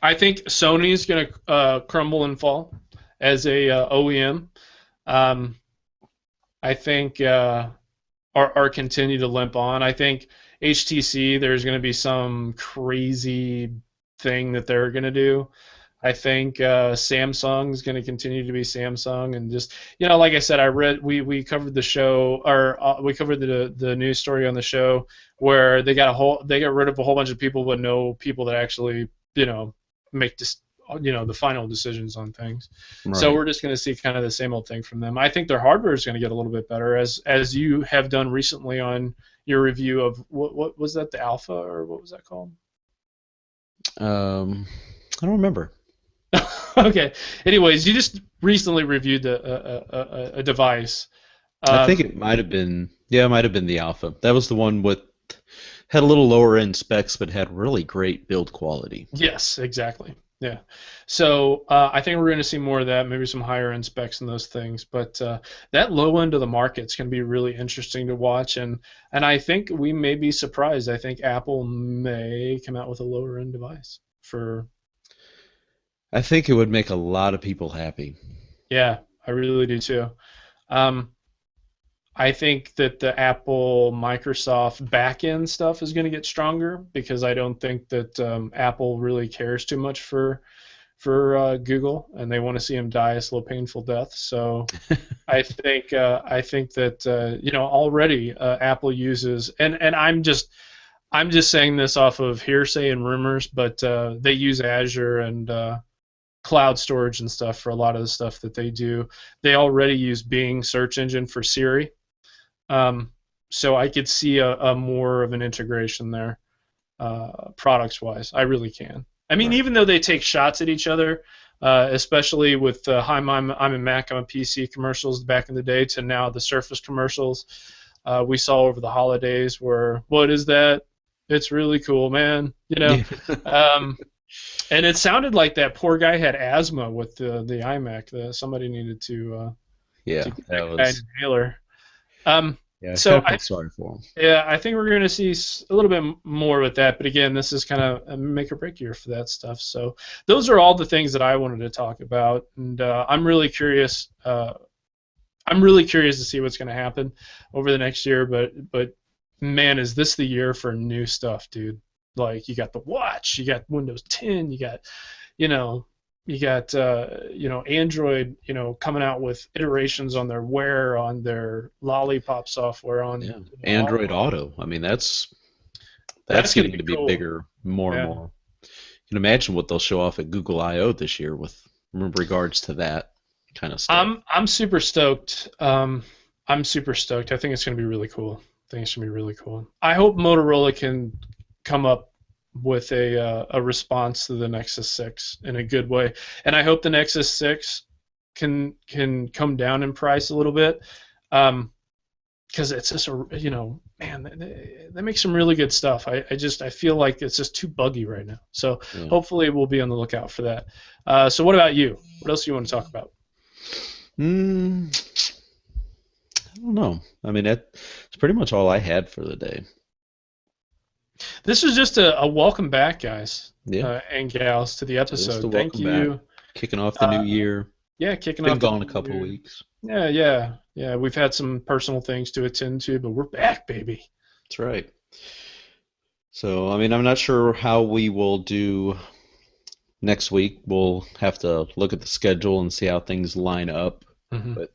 I think Sony's going to crumble and fall as a OEM. Um, I think or continue to limp on. I think HTC, there's going to be some crazy thing that they're going to do. I think Samsung's going to continue to be Samsung, and just like I said, we covered the show, or we covered the news story on the show where they got rid of a whole bunch of people, but no people that actually make this the final decisions on things. So Right. we're just going to see kind of the same old thing from them. I think their hardware is going to get a little bit better, as you have done recently on your review of what was that, the Alpha, or what was that called? I don't remember. Okay. Anyways, you just recently reviewed a device. I think Um, it might have been, yeah, it might have been the Alpha. That was the one with had a little lower end specs but had really great build quality. yes, exactly. Yeah. So I think we're going to see more of that, maybe some higher end specs and those things. But that low end of the market's going to be really interesting to watch, and I think we may be surprised. I think Apple may come out with a lower end device for. I think it would make a lot of people happy. Yeah, I really do too. Um, I think that the Apple Microsoft backend stuff is going to get stronger because I don't think that Apple really cares too much for Google, and they want to see them die a slow, painful death. So I think that already Apple uses, and I'm just saying this off of hearsay and rumors, but they use Azure and cloud storage and stuff for a lot of the stuff that they do. They already use Bing search engine for Siri. So I could see a more of an integration there, products wise. I really can. I mean, Right. even though they take shots at each other, especially with "Hi, I'm a Mac, I'm a PC" commercials back in the day to now the Surface commercials we saw over the holidays, where what is that? It's really cool, man. Yeah. Um, and it sounded like that poor guy had asthma with the iMac. Somebody needed to Yeah, get that that guy an was inhaler. Um, yeah, I kind so of felt sorry for him. yeah, I think we're going to see a little bit more with that. But again, this is kind of a make or break year for that stuff. So those are all the things that I wanted to talk about, and I'm really curious. I'm really curious to see what's going to happen over the next year. But man, is this the year for new stuff, dude? Like you got the watch, you got Windows 10, you know, you got Android, coming out with iterations on their Wear, on their Lollipop software, on Yeah. all. Android Auto. I mean, that's That's going to getting be to be cool. bigger more and Yeah. more. You can imagine what they'll show off at Google I/O this year with regards to that kind of stuff. I'm super stoked. I'm super stoked. I think it's going to be really cool. I think it's going to be really cool. I hope Motorola can come up with a response to the Nexus 6 in a good way, and I hope the Nexus 6 can come down in price a little bit, because it's just man, they make some really good stuff. I feel like it's just too buggy right now. So Yeah. hopefully we'll be on the lookout for that. So what about you? What else do you want to talk about? Mm, I don't know. I mean, that's pretty much all I had for the day. This is just a welcome back, guys Yeah, and gals, to the just episode. a Thank welcome back. you. Kicking off the new Uh, year. yeah, kicking Been off the gone a new couple of year. weeks. Yeah, yeah, yeah. We've had some personal things to attend to, but we're back, baby. That's right. So, I mean, I'm not sure how we will do next week. We'll have to look at the schedule and see how things line up Hmm. with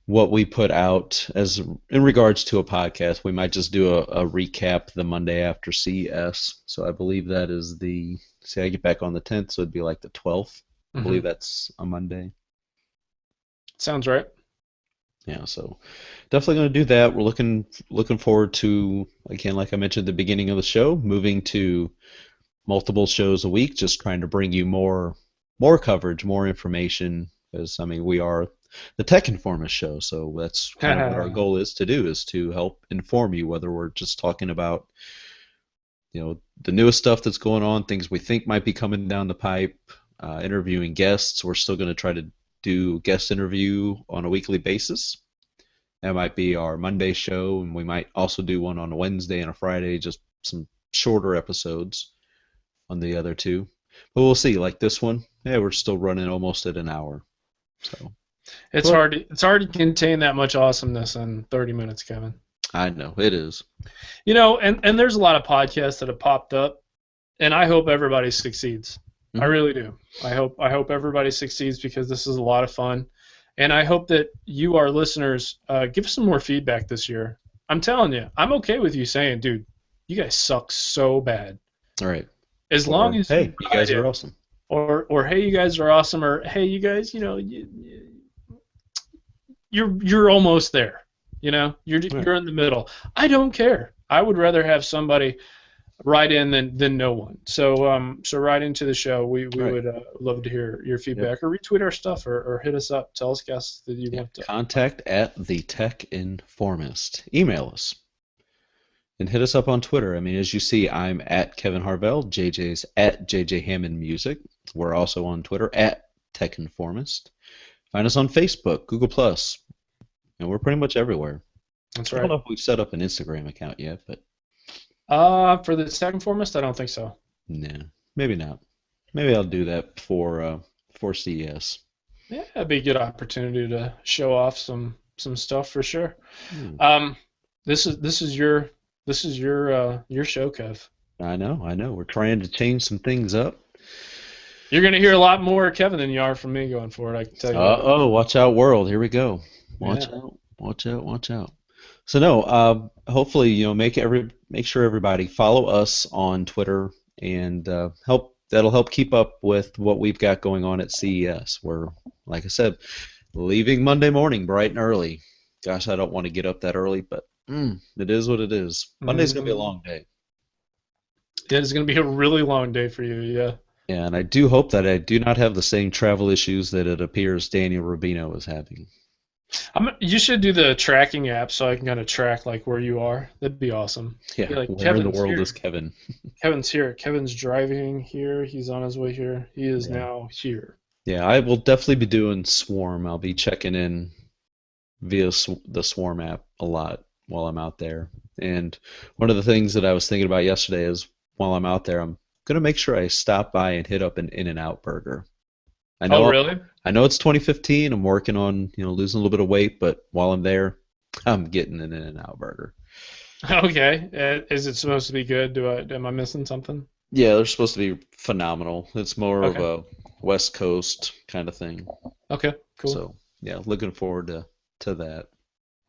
what we put out as in regards to a podcast. We might just do a recap the Monday after CES. So I believe that is the, say I get back on the 10th, so it'd be like the 12th. I believe Hmm. that's a Monday. Sounds right. Yeah, so definitely going to do that. We're looking forward to, again, like I mentioned at the beginning of the show, moving to multiple shows a week, just trying to bring you more coverage, more information. Because I mean, we are the Tech Informist show, so that's kind of what our goal is to do, is to help inform you, whether we're just talking about the newest stuff that's going on, things we think might be coming down the pipe, interviewing guests. We're still going to try to do guest interview on a weekly basis. That might be our Monday show, and we might also do one on a Wednesday and a Friday, just some shorter episodes on the other two. But we'll see. Like this one, yeah, we're still running almost at an hour. So, It's but hard. It's hard to contain that much awesomeness in 30 minutes, Kevin. I know it is. And there's a lot of podcasts that have popped up, and I hope everybody succeeds. I Hmm. really do. I hope everybody succeeds because this is a lot of fun, and I hope that you, our listeners, give some more feedback this year. I'm telling you, I'm okay with you saying, dude, you guys suck so bad. All right. As long Or as you hey, you write guys are in, awesome. or hey, you guys are awesome, or hey, you guys, you're almost there. You're All right. you're in the middle. I don't care. I would rather have somebody write in than no one. So write into the show. We All right. would love to hear your Yep. feedback or retweet our stuff or hit us up. Tell us guests that you Yeah. want to. Contact at the Tech Informist. Email us and hit us up on Twitter. I mean, as you see, I'm at Kevin Harvell. JJ's at JJ Hammond Music. We're also on Twitter at Tech Informist. Find us on Facebook, Google Plus, and we're pretty much everywhere. That's I don't right. know if we've set up an Instagram account yet, but For the second foremost, I don't think so. nah, maybe not. Maybe I'll do that for CES. Yeah, it'd be a good opportunity to show off some stuff for sure. Hmm. Um, this is your show, Kev. I know, I know. We're trying to change some things up. You're gonna hear a lot more Kevin than you are from me going forward. I can tell you that. Oh, watch out, world. Here we go. Yeah. Watch out, watch out, watch out. So no, hopefully, make sure everybody follow us on Twitter and that'll help keep up with what we've got going on at CES. We're, like I said, leaving Monday morning bright and early. Gosh, I don't want to get up that early, but it is what it is. Monday's gonna be a Hmm. long day. Yeah, it's gonna be a really long day for you. Yeah. Yeah, and I do hope that I do not have the same travel issues that it appears Daniel Rubino is having. You should do the tracking app so I can kind of track like where you are. That'd be awesome. Be Yeah, like where in the Kevin's world is here. Kevin? Kevin's here. Kevin's driving here. He's on his way here. He is Yeah. now here. Yeah, I will definitely be doing Swarm. I'll be checking in via the Swarm app a lot while I'm out there. And one of the things that I was thinking about yesterday is while I'm out there, I'm gonna make sure I stop by and hit up an In-N-Out burger. I Oh, know really? I know it's 2015. I'm working on, losing a little bit of weight, but while I'm there, I'm getting an In-N-Out burger. Okay. Is it supposed to be good? Am I missing something? Yeah, they're supposed to be phenomenal. It's more of Okay. a West Coast kind of thing. Okay. Cool. So, yeah, looking forward to that.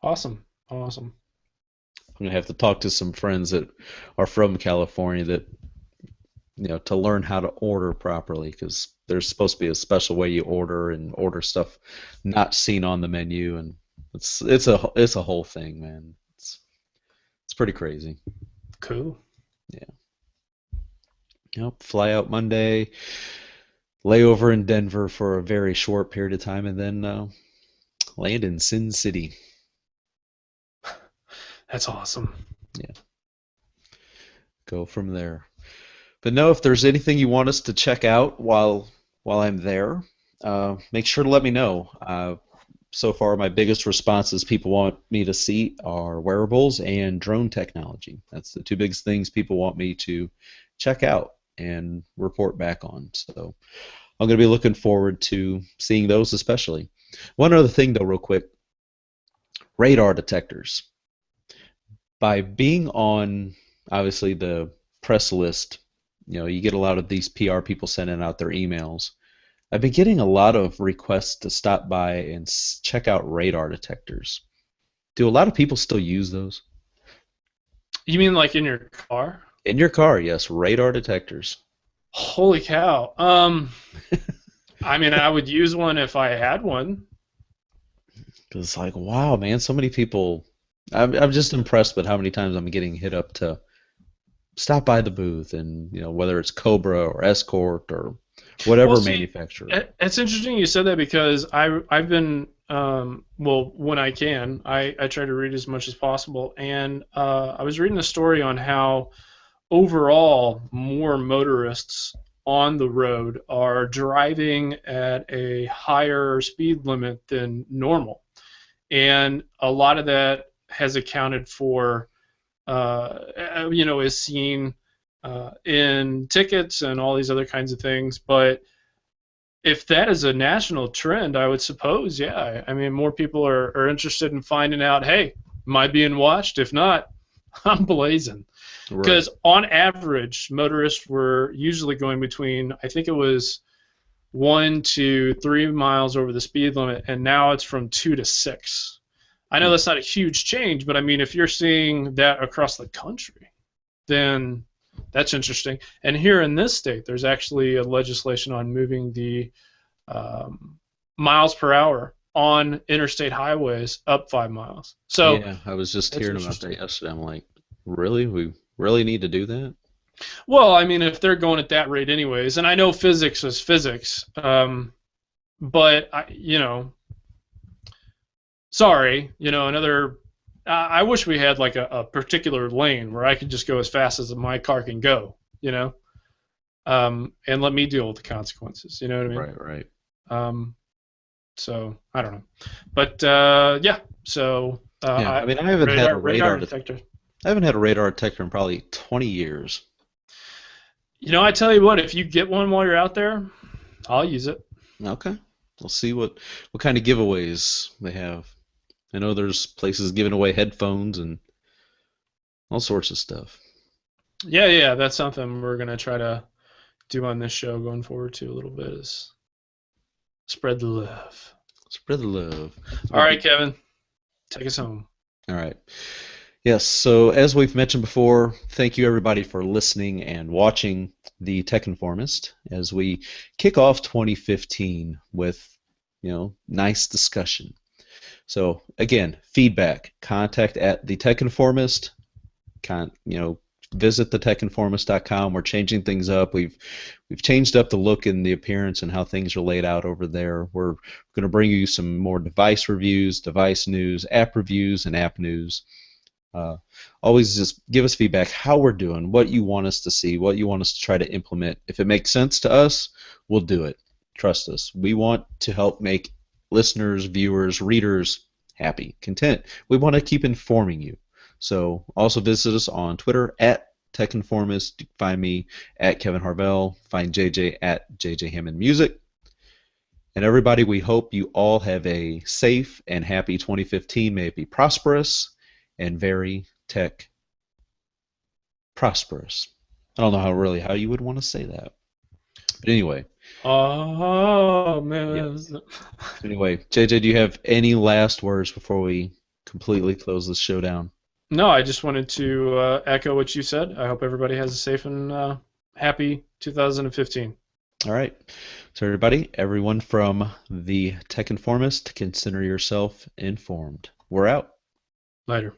Awesome. Awesome. I'm gonna have to talk to some friends that are from California that to learn how to order properly because there's supposed to be a special way you order and order stuff not seen on the menu, and it's a whole thing, man. It's pretty crazy. Cool. Yeah. Fly out Monday, lay over in Denver for a very short period of time, and then land in Sin City. That's awesome. Yeah, go from there. But no, if there's anything you want us to check out while I'm there, make sure to let me know. So far, my biggest responses people want me to see are wearables and drone technology. That's the two biggest things people want me to check out. and report back on. So I'm going to be looking forward to seeing those, especially. One other thing, though, real quick, radar detectors. By being on, obviously, the press list, you get a lot of these PR people sending out their emails. I've been getting a lot of requests to stop by and check out radar detectors. Do a lot of people still use those? You mean like in your car? In your car, yes, radar detectors. Holy cow. I mean, I would use one if I had one. Because it's like, wow, man, so many people. I'm just impressed with how many times I'm getting hit up to stop by the booth, and whether it's Cobra or Escort or Well, whatever see, manufacturer. it's interesting you said that because I've been well, when I can, I try to read as much as possible, and I was reading a story on how overall more motorists on the road are driving at a higher speed limit than normal, and a lot of that has accounted for is seen in tickets and all these other kinds of things. But if that is a national trend, I would suppose, yeah. I mean, more people are interested in finding out, hey, am I being watched? If not, I'm blazing. Right. Because on average, motorists were usually going between, I think it was 1 to 3 miles over the speed limit, and now it's from 2 to 6. I know Hmm. that's not a huge change, but I mean, if you're seeing that across the country, then that's interesting. And here in this state, there's actually a legislation on moving the um, miles per hour on interstate highways up 5 miles. So Yeah, I was just that's hearing about that interesting. yesterday. I'm like, really? We really need to do that? Well, I mean, if they're going at that rate anyways, and I know physics is physics, but sorry, another. I wish we had like a particular lane where I could just go as fast as my car can go, and let me deal with the consequences. You know what I mean? Right, right. Um, so I don't know, but yeah. So Yeah, I mean, I haven't had a radar detector. I haven't had a radar detector in probably 20 years. I tell you what, if you get one while you're out there, I'll use it. Okay. We'll see what kind of giveaways they have. I know there's places giving away headphones and all sorts of stuff. Yeah, yeah, that's something we're gonna try to do on this show going forward too a little bit is spread the love. Spread the love. All I'll right, be Kevin, take us home. all right. Yes, so as we've mentioned before, thank you everybody for listening and watching the Tech Informist as we kick off 2015 with, nice discussion. So again, feedback, contact at the Tech Informist, visit thetechinformist.com. We're changing things up. We've changed up the look and the appearance and how things are laid out over there. We're going to bring you some more device reviews, device news, app reviews, and app news. Uh, Always just give us feedback how we're doing, what you want us to see, what you want us to try to implement. If it makes sense to us, we'll do it. Trust us. We want to help make listeners, viewers, readers happy, content. We want to keep informing you. So also visit us on Twitter at TechInformist. Find me at Kevin Harvell. Find JJ at JJ Hammond Music. And everybody, we hope you all have a safe and happy 2015. May it be prosperous and very tech prosperous. I don't know how you would want to say that. But anyway, Oh man. yes. Anyway, JJ, do you have any last words before we completely close this show down? No, I just wanted to echo what you said. I hope everybody has a safe and happy 2015. All right. So everybody, everyone from the Tech Informist, consider yourself informed. We're out. Later.